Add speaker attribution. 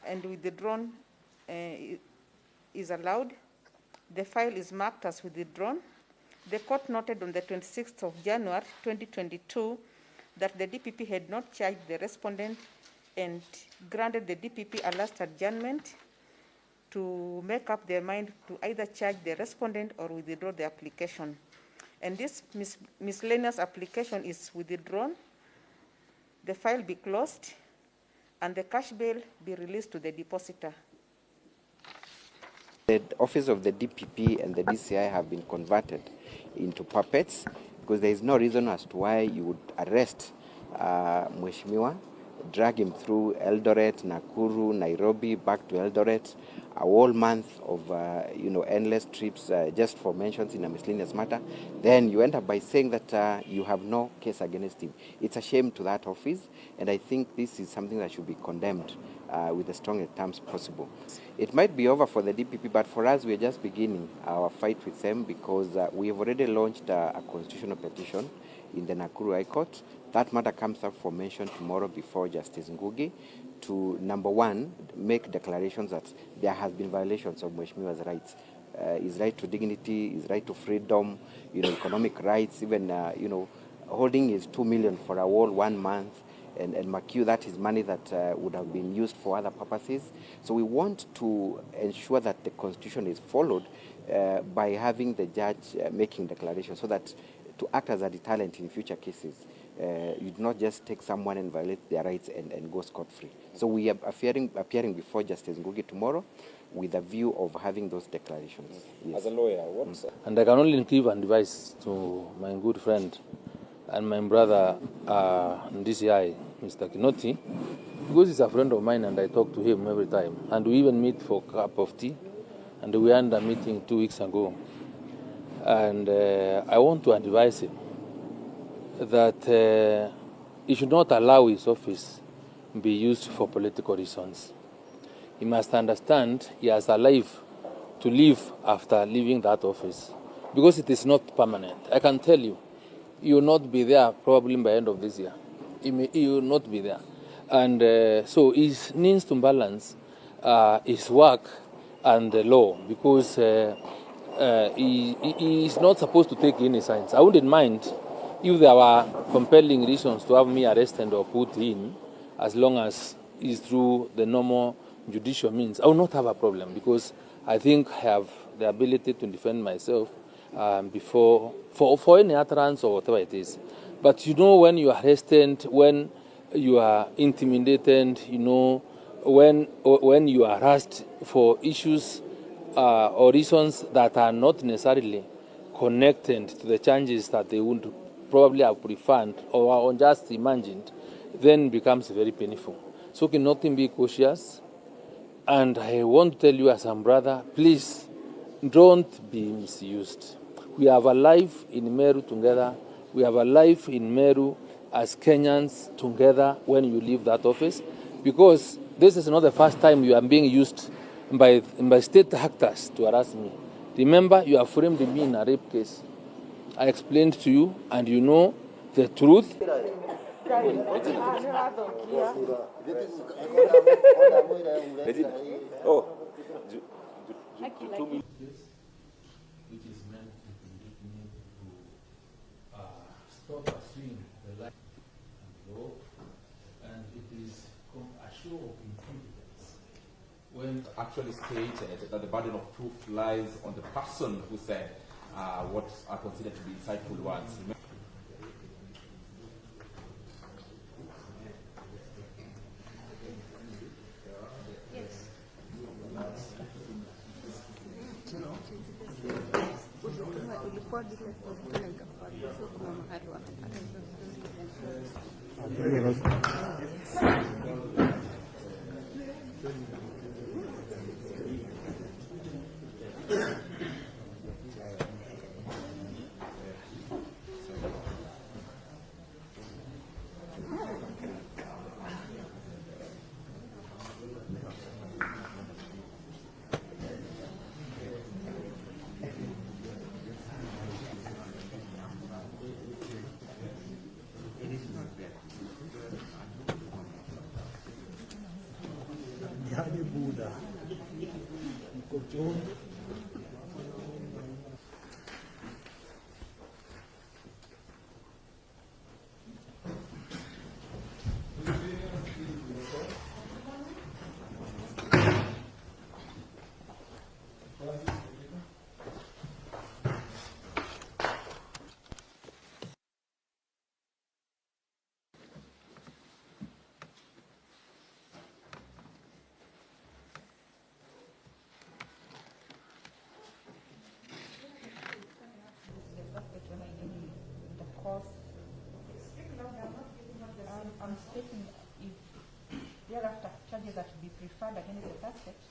Speaker 1: and withdrawn is allowed. The file is marked as withdrawn. The court noted on the 26th of January 2022 that the DPP had not charged the respondent and granted the DPP a last adjournment to make up their mind to either charge the respondent or withdraw the application. And this miscellaneous application is withdrawn, the file be closed, and the cash bail be released to the depositor.
Speaker 2: The office of the DPP and the DCI have been converted into puppets because there is no reason as to why you would arrest Mheshimiwa, drag him through Eldoret, Nakuru, Nairobi, back to Eldoret, a whole month of endless trips just for mentions in a miscellaneous matter. Then you end up by saying that you have no case against him. It's a shame to that office, and I think this is something that should be condemned with the strongest terms possible. It might be over for the DPP, but for us, we are just beginning our fight with them because we have already launched a constitutional petition in the Nakuru High Court. That matter comes up for mention tomorrow before Justice Ngugi to, number one, make declarations that there has been violations of Mheshimiwa's rights. His right to dignity, his right to freedom, economic rights, even, holding his 2 million for a whole 1 month, and McHugh, that is money that would have been used for other purposes. So we want to ensure that the Constitution is followed by having the judge making declarations so that to act as a deterrent in future cases. You do not just take someone and violate their rights and go scot-free. So we are appearing before Justice Ngugi tomorrow with a view of having those declarations. Yes.
Speaker 3: As a lawyer, what's...
Speaker 4: And I can only give advice to my good friend and my brother in DCI, Mr. Kinoti, because he's a friend of mine and I talk to him every time. And we even meet for a cup of tea. And we had a meeting 2 weeks ago. And I want to advise him that he should not allow his office be used for political reasons. He must understand he has a life to live after leaving that office because it is not permanent. I can tell you, you will not be there probably by the end of this year. You will not be there. And so he needs to balance his work and the law because he is not supposed to take any signs. I wouldn't mind if there were compelling reasons to have me arrested or put in, as long as it's through the normal judicial means. I will not have a problem because I think I have the ability to defend myself for any utterance or whatever it is. But when you are arrested, when you are intimidated, when you are harassed for issues or reasons that are not necessarily connected to the changes that they would probably have preferred or just imagined, then becomes very painful. So can nothing be cautious. And I want to tell you as a brother, please don't be misused. We have a life in Meru together. We have a life in Meru as Kenyans together when you leave that office, because this is not the first time you are being used by state actors to harass me. Remember, you have framed me in a rape case. I explained to you, and you know the truth.
Speaker 5: Which is meant to permit me to stop pursuing the life and law, and it is a show of incompetence when
Speaker 3: actually stated that the burden of proof lies on the person who said what are considered to be insightful words.
Speaker 5: Kadi Buddha. John.
Speaker 1: I'm stating if thereafter charges are to be preferred against the suspect.